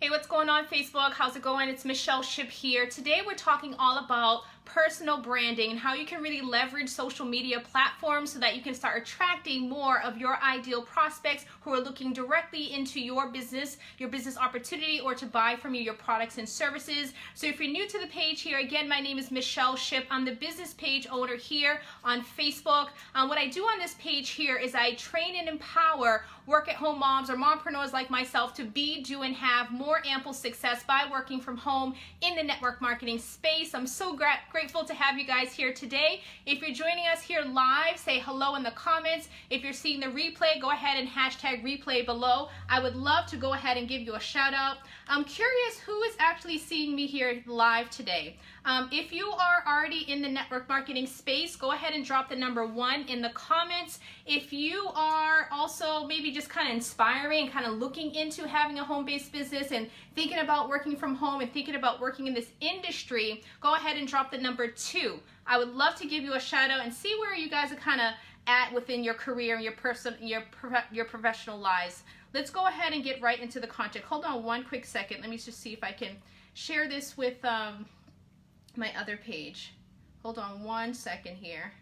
Hey, what's going on Facebook? How's it going? It's Michelle Ship here. Today we're talking all about personal branding and how you can really leverage social media platforms so that you can start attracting more of your ideal prospects who are looking directly into your business opportunity, or to buy from you your products and services. So if you're new to the page here, again, my name is Michelle Ship. I'm the business page owner here on Facebook. What I do on this page here is I train and empower work-at-home moms or mompreneurs like myself to be, do, and have more ample success by working from home in the network marketing space. I'm so grateful to have you guys here today. If you're joining us here live, say hello in the comments. If you're seeing the replay, go ahead and hashtag replay below. I would love to go ahead and give you a shout out. I'm curious who is actually seeing me here live today. If you are already in the network marketing space, go ahead and drop the number 1 in the comments. If you are also maybe just kind of inspiring, kind of looking into having a home-based business and thinking about working from home and thinking about working in this industry, go ahead and drop the number 2. I would love to give you a shout out and see where you guys are kind of at within your career and your professional lives. Let's go ahead and get right into the content. Hold on one quick second. Let me just see if I can share this with my other page. Hold on one second here.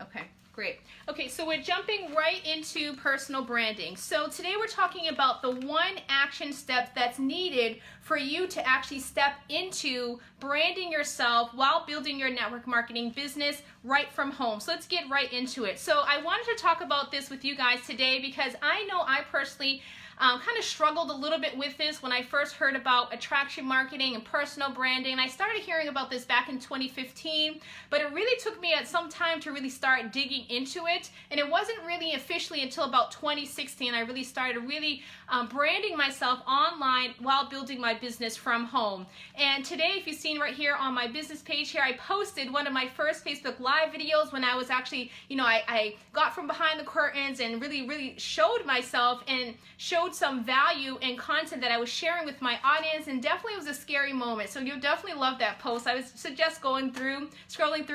Okay, great. Okay, so we're jumping right into personal branding. So today we're talking about the 1 action step that's needed for you to actually step into branding yourself while building your network marketing business right from home. So let's get right into it. So I wanted to talk about this with you guys today because I know I personally kind of struggled a little bit with this when I first heard about attraction marketing and personal branding. And I started hearing about this back in 2015, but it really took me some time to really start digging into it. And it wasn't really officially until about 2016 I really started branding myself online while building my business from home. And today, if you've seen right here on my business page here, I posted one of my first Facebook Live videos when I was actually, I got from behind the curtains and really showed myself and showed some value and content that I was sharing with my audience, and definitely it was a scary moment. So you'll definitely love that post. I would suggest scrolling through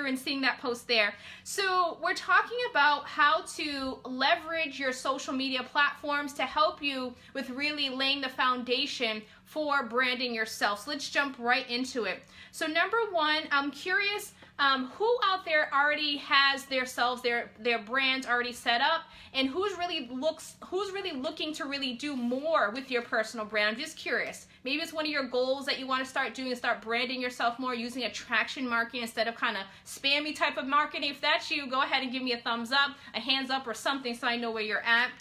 and seeing that post there. So we're talking about how to leverage your social media platforms to help you with really laying the foundation for branding yourself. So let's jump right into it. So number 1, I'm curious who out there already has their brands already set up, and who's really looking to really do more with your personal brand. I'm just curious. Maybe it's one of your goals that you want to start doing, and start branding yourself more using attraction marketing instead of kind of spammy type of marketing. If that's you, go ahead and give me a thumbs up, a hands up, or something so I know where you're at.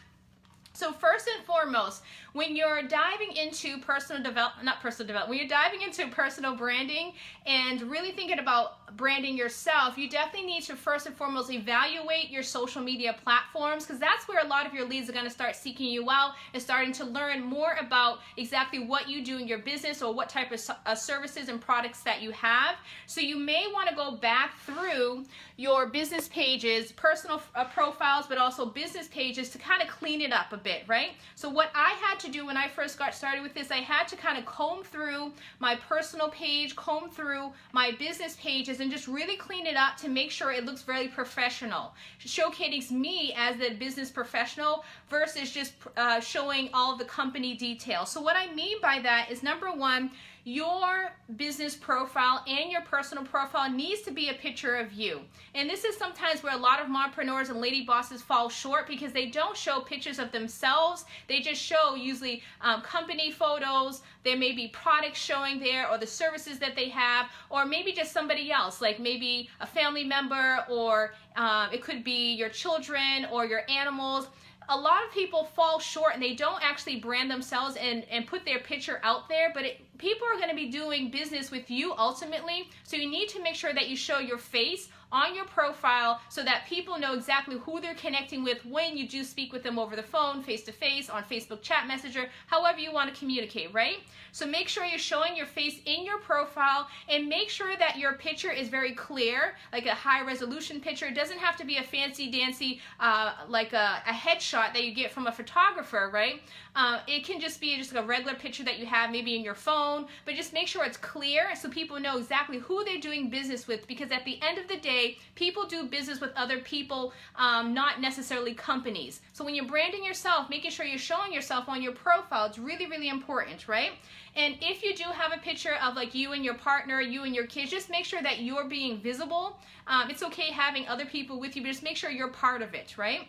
So first and foremost, when you're diving into when you're diving into personal branding and really thinking about branding yourself, you definitely need to first and foremost evaluate your social media platforms, because that's where a lot of your leads are going to start seeking you out and starting to learn more about exactly what you do in your business or what type of services and products that you have. So you may want to go back through your business pages, personal profiles, but also business pages to kind of clean it up a bit, right? So what I had to do when I first got started with this, I had to kind of comb through my personal page, comb through my business pages, and just really clean it up to make sure it looks very professional, showcasing me as the business professional versus just showing all of the company details. So what I mean by that is, number 1, your business profile and your personal profile needs to be a picture of you. And this is sometimes where a lot of mompreneurs and lady bosses fall short, because they don't show pictures of themselves. They just show usually company photos. There may be products showing there, or the services that they have, or maybe just somebody else, like maybe a family member, or it could be your children or your animals. A lot of people fall short and they don't actually brand themselves and put their picture out there, but people are going to be doing business with you ultimately. So you need to make sure that you show your face on your profile so that people know exactly who they're connecting with when you do speak with them over the phone, face-to-face, on Facebook chat messenger, however you want to communicate, right? So make sure you're showing your face in your profile, and make sure that your picture is very clear, like a high resolution picture. It doesn't have to be a fancy dancy like a headshot that you get from a photographer, right? It can just be just like a regular picture that you have maybe in your phone, but just make sure it's clear so people know exactly who they're doing business with, because at the end of the day, day, people do business with other people, not necessarily companies. So when you're branding yourself, making sure you're showing yourself on your profile, it's really, really important, right? And if you do have a picture of like you and your partner, you and your kids, just make sure that you're being visible. It's okay having other people with you, but just make sure you're part of it, right?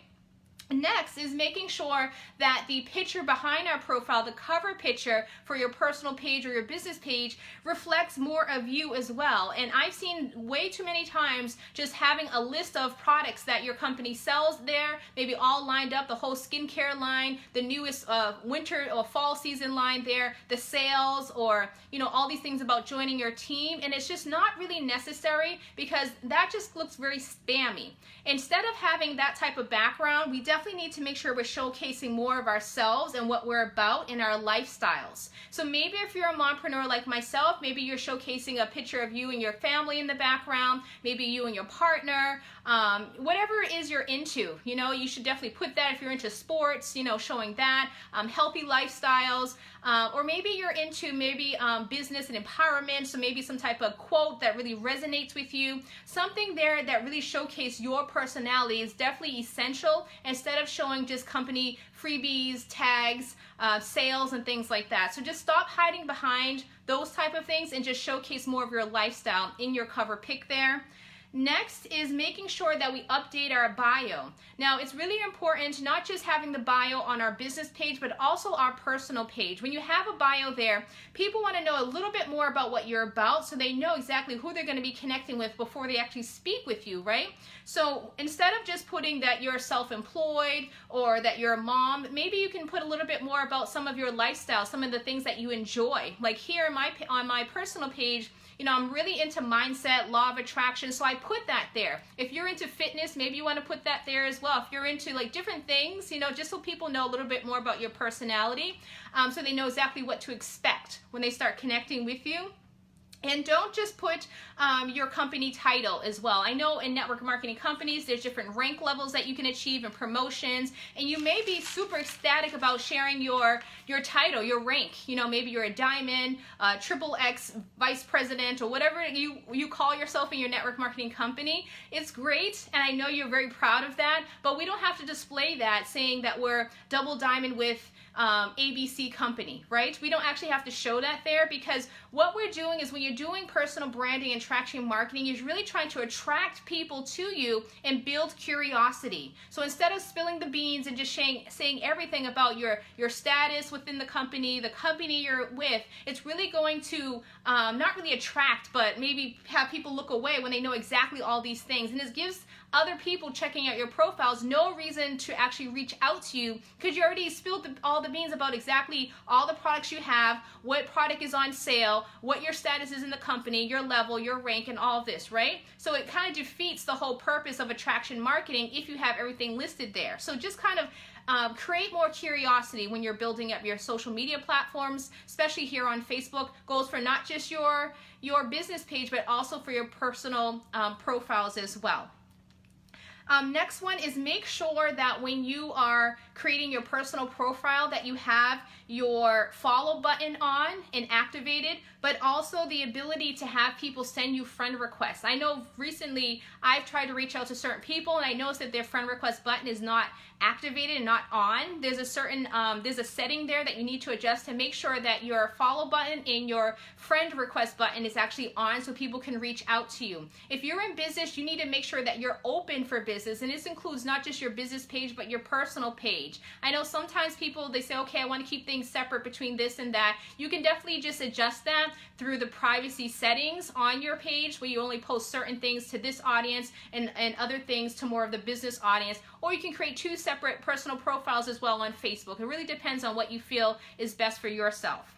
Next is making sure that the picture behind our profile, the cover picture for your personal page or your business page, reflects more of you as well. And I've seen way too many times just having a list of products that your company sells there, maybe all lined up, the whole skincare line, the newest winter or fall season line there, the sales, or all these things about joining your team. And it's just not really necessary, because that just looks very spammy. Instead of having that type of background, we definitely need to make sure we're showcasing more of ourselves and what we're about in our lifestyles. So maybe if you're a mompreneur like myself, maybe you're showcasing a picture of you and your family in the background, maybe you and your partner, whatever it is you're into, you should definitely put that. If you're into sports, showing that, healthy lifestyles, or maybe you're into business and empowerment, so maybe some type of quote that really resonates with you. Something there that really showcases your personality is definitely essential, instead of showing just company freebies, tags, sales, and things like that. So just stop hiding behind those type of things and just showcase more of your lifestyle in your cover pic there. Next is making sure that we update our bio. Now, it's really important not just having the bio on our business page, but also our personal page. When you have a bio there, people want to know a little bit more about what you're about, so they know exactly who they're going to be connecting with before they actually speak with you, right? So instead of just putting that you're self-employed or that you're a mom, maybe you can put a little bit more about some of your lifestyle, some of the things that you enjoy. Like here on my personal page, I'm really into mindset, law of attraction, so I put that there. If you're into fitness, maybe you want to put that there as well. If you're into like different things, just so people know a little bit more about your personality, so they know exactly what to expect when they start connecting with you. And don't just put your company title as well. I know in network marketing companies, there's different rank levels that you can achieve and promotions, and you may be super ecstatic about sharing your title, your rank. Maybe you're a diamond, XXX vice president, or whatever you call yourself in your network marketing company. It's great, and I know you're very proud of that, but we don't have to display that saying that we're double diamond with ABC company, right? We don't actually have to show that there, because what we're doing is when you're doing personal branding and traction marketing, you're really trying to attract people to you and build curiosity. So instead of spilling the beans and just saying everything about your status within the company you're with, it's really going to not really attract, but maybe have people look away when they know exactly all these things. And it gives other people checking out your profiles no reason to actually reach out to you, because you already spilled all the beans about exactly all the products you have, what product is on sale, what your status is in the company, your level, your rank, and all of this, right? So it kind of defeats the whole purpose of attraction marketing if you have everything listed there. So just kind of create more curiosity when you're building up your social media platforms, especially here on Facebook. Goes for not just your business page, but also for your personal profiles as well. Next one is make sure that when you are creating your personal profile that you have your follow button on and activated, but also the ability to have people send you friend requests. I know recently I've tried to reach out to certain people, and I noticed that their friend request button is not activated and not on. There's a certain there's a setting there that you need to adjust to make sure that your follow button and your friend request button is actually on, so people can reach out to you. If you're in business, you need to make sure that you're open for business, and this includes not just your business page but your personal page. I know sometimes people, they say, okay, I want to keep things separate between this and that. You can definitely just adjust that through the privacy settings on your page, where you only post certain things to this audience and other things to more of the business audience. Or you can create two separate personal profiles as well on Facebook. It really depends on what you feel is best for yourself.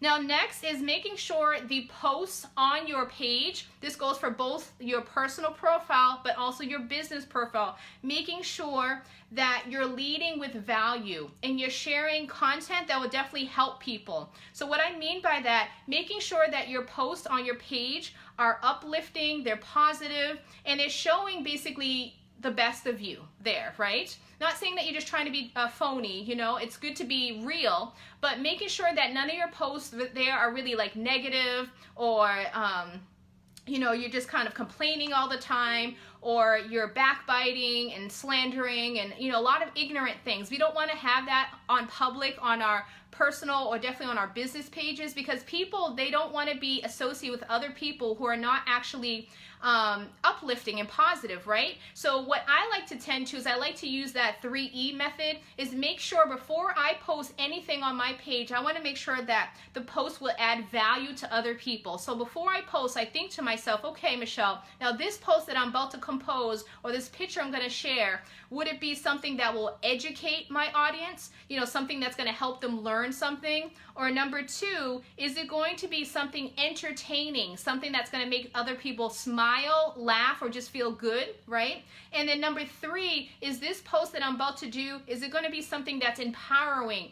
Now next is making sure the posts on your page, this goes for both your personal profile but also your business profile, making sure that you're leading with value and you're sharing content that will definitely help people. So what I mean by that, making sure that your posts on your page are uplifting, they're positive, and they're showing basically the best of you there, right? Not saying that you're just trying to be phony, it's good to be real, but making sure that none of your posts there are really like negative or you're just kind of complaining all the time, or you're backbiting and slandering and, a lot of ignorant things. We don't want to have that on public, on our personal, or definitely on our business pages, because people, they don't want to be associated with other people who are not actually uplifting and positive, right? So what I like to tend to is I like to use that 3E method, is make sure before I post anything on my page, I want to make sure that the post will add value to other people. So before I post, I think to myself, okay, Michelle, now this post that I'm about to compose, or this picture I'm going to share, would it be something that will educate my audience? Something that's going to help them learn something? Or number 2, is it going to be something entertaining, something that's going to make other people smile, laugh, or just feel good, right? And then number 3, is this post that I'm about to do, is it going to be something that's empowering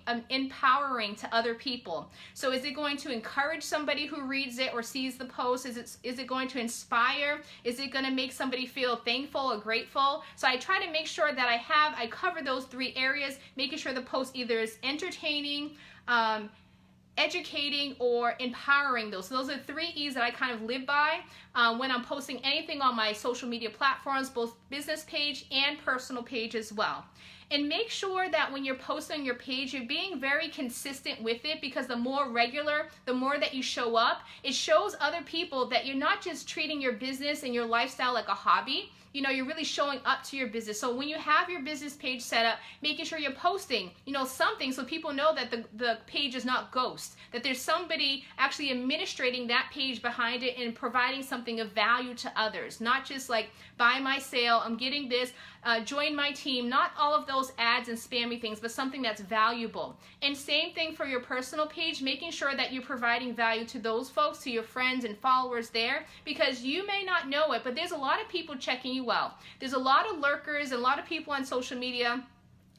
to other people? So is it going to encourage somebody who reads it or sees the post? Is it going to inspire? Is it going to make somebody feel thankful or grateful? So I try to make sure that I cover those 3 areas, making sure the post either is entertaining, educating, or empowering. Those are 3 E's that I kind of live by when I'm posting anything on my social media platforms, both business page and personal page as well. And make sure that when you're posting your page, you're being very consistent with it, because the more regular, the more that you show up, it shows other people that you're not just treating your business and your lifestyle like a hobby. You're really showing up to your business. So when you have your business page set up, making sure you're posting, something so people know that the page is not ghost, that there's somebody actually administrating that page behind it and providing something of value to others. Not just like, buy my sale, I'm getting this, join my team, not all of those ads and spammy things, but something that's valuable. And same thing for your personal page, making sure that you're providing value to those folks, to your friends and followers there, because you may not know it, but there's a lot of people checking you out. There's a lot of lurkers, a lot of people on social media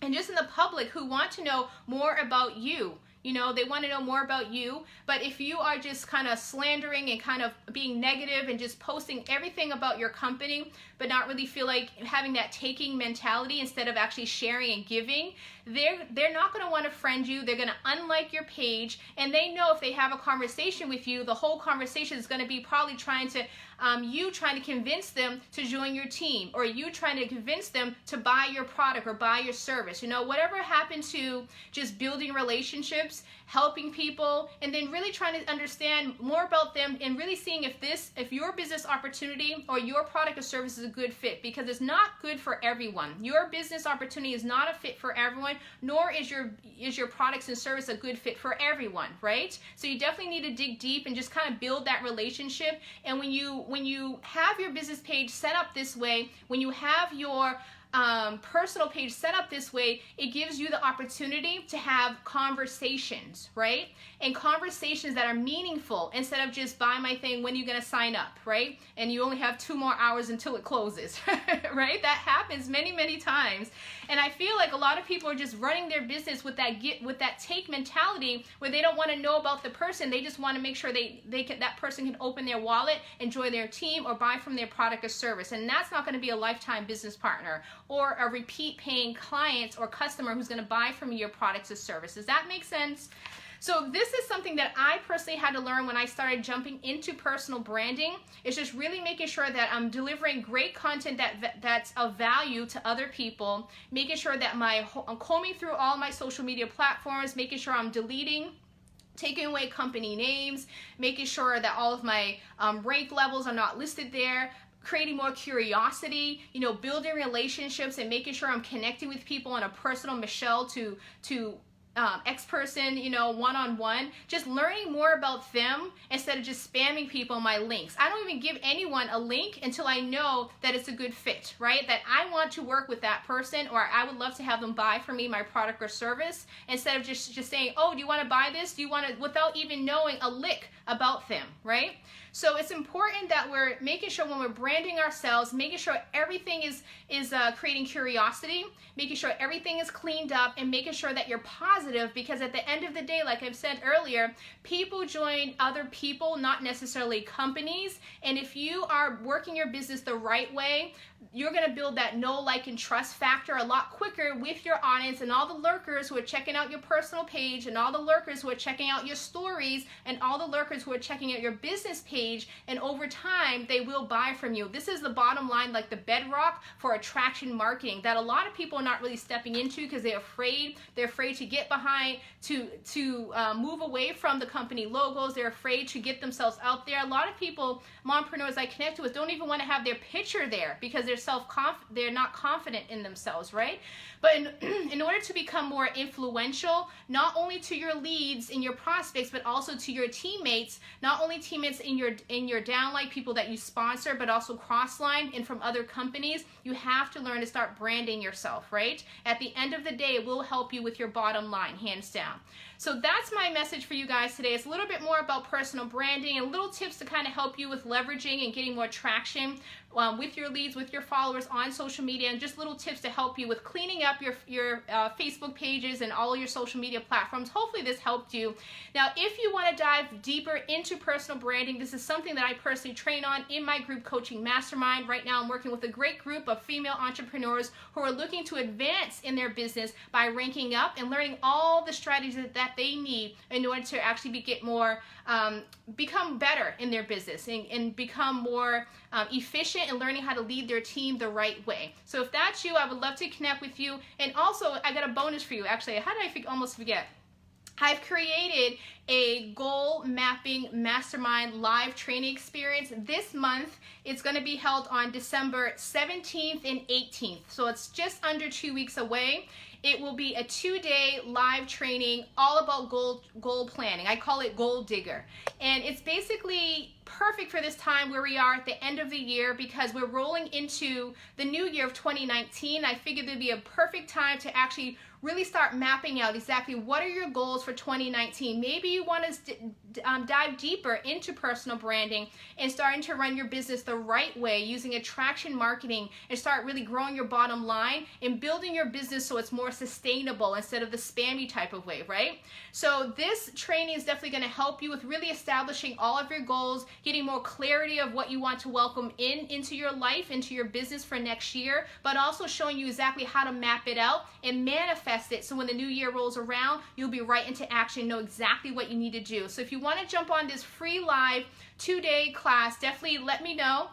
and just in the public who want to know more about you. They want to know more about you, but if you are just kind of slandering and kind of being negative and just posting everything about your company, but not really feel like having that taking mentality instead of actually sharing and giving, they're not going to want to friend you. They're going to unlike your page, and they know if they have a conversation with you, the whole conversation is going to be probably trying to convince them to join your team, or you trying to convince them to buy your product or buy your service. Whatever happened to just building relationships, helping people, and then really trying to understand more about them and really seeing if your business opportunity or your product or service is a good fit, because it's not good for everyone. Your business opportunity is not a fit for everyone, nor is your products and service a good fit for everyone, right? So you definitely need to dig deep and just kind of build that relationship. And when you have your business page set up this way, when you have your personal page set up this way, it gives you the opportunity to have conversations, right? And conversations that are meaningful, instead of just buy my thing, when are you going to sign up, right? And you only have 2 more hours until it closes, right? That happens many, many times. And I feel like a lot of people are just running their business with that take mentality, where they don't want to know about the person. They just want to make sure that person can open their wallet, enjoy their team, or buy from their product or service. And that's not going to be a lifetime business partner or a repeat paying client or customer who's going to buy from your products or services. Does that make sense? So this is something that I personally had to learn when I started jumping into personal branding. It's just really making sure that I'm delivering great content that's of value to other people, making sure that I'm combing through all my social media platforms, making sure I'm deleting, taking away company names, making sure that all of my rank levels are not listed there, creating more curiosity, building relationships and making sure I'm connecting with people on a personal Michelle to X person, one-on-one, just learning more about them instead of just spamming people my links. I don't even give anyone a link until I know that it's a good fit, right? That I want to work with that person, or I would love to have them buy from me my product or service, instead of just saying, oh, do you want to buy this? Do you want to, without even knowing a lick about them, right? So it's important that we're making sure when we're branding ourselves, making sure everything is creating curiosity, making sure everything is cleaned up, and making sure that you're positive positive, because at the end of the day, like I've said earlier, people join other people, not necessarily companies. And if you are working your business the right way, you're going to build that know, like, and trust factor a lot quicker with your audience and all the lurkers who are checking out your personal page, and all the lurkers who are checking out your stories, and all the lurkers who are checking out your business page. And over time, they will buy from you. This is the bottom line, like the bedrock for attraction marketing, that a lot of people are not really stepping into because they're afraid. They're afraid to get behind, to move away from the company logos. They're afraid to get themselves out there. A lot of people, mompreneurs I connect with, don't even want to have their picture there because they're not confident in themselves, right? But in order to become more influential, not only to your leads and your prospects, but also to your teammates, not only teammates in your downline, people that you sponsor, but also cross-line and from other companies, you have to learn to start branding yourself, right? At the end of the day, it will help you with your bottom line, hands down. So that's my message for you guys today. It's a little bit more about personal branding and little tips to kind of help you with leveraging and getting more traction with your leads, with your followers on social media, and just little tips to help you with cleaning up your Facebook pages and all your social media platforms. Hopefully this helped you. Now, if you want to dive deeper into personal branding, this is something that I personally train on in my group coaching mastermind. Right now, I'm working with a great group of female entrepreneurs who are looking to advance in their business by ranking up and learning all the strategies that they need in order to actually become better in their business and become more efficient and learning how to lead their team the right way. So if that's you, I would love to connect with you. And also, I got a bonus for you. Actually, how did I almost forget? I've created a goal mapping mastermind live training experience this month. It's going to be held on December 17th and 18th. So it's just under 2 weeks away. It will be a 2-day live training all about goal planning. I call it Goal Digger. And it's basically perfect for this time where we are at the end of the year, because we're rolling into the new year of 2019. I figured there'd be a perfect time to actually really start mapping out exactly what are your goals for 2019. Maybe you want to dive deeper into personal branding and starting to run your business the right way using attraction marketing and start really growing your bottom line and building your business so it's more sustainable instead of the spammy type of way, right? So this training is definitely going to help you with really establishing all of your goals, getting more clarity of what you want to welcome into your life, into your business for next year, but also showing you exactly how to map it out and manifest it, so when the new year rolls around, you'll be right into action, know exactly what you need to do. So if you want to jump on this free live 2-day class, definitely let me know.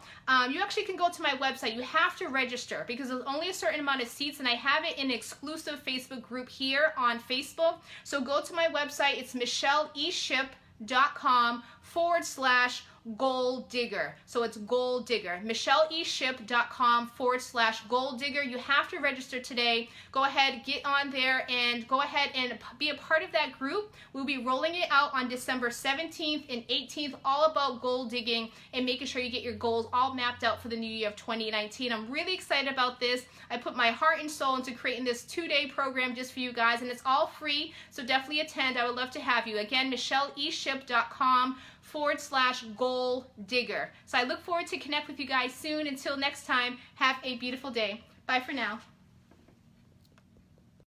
You actually can go to my website. You have to register because there's only a certain amount of seats, and I have it in an exclusive Facebook group here on Facebook. So go to my website. It's michelleeship.com/Goal Digger. So it's Goal Digger. michelleeship.com/Goal Digger. You have to register today. Go ahead, get on there, and go ahead and be a part of that group. We'll be rolling it out on December 17th and 18th, all about goal digging and making sure you get your goals all mapped out for the new year of 2019. I'm really excited about this. I put my heart and soul into creating this 2-day program just for you guys, and it's all free, so definitely attend. I would love to have you. Again, michelleeship.com/Goal Digger. So I look forward to connect with you guys soon. Until next time, have a beautiful day. Bye for now.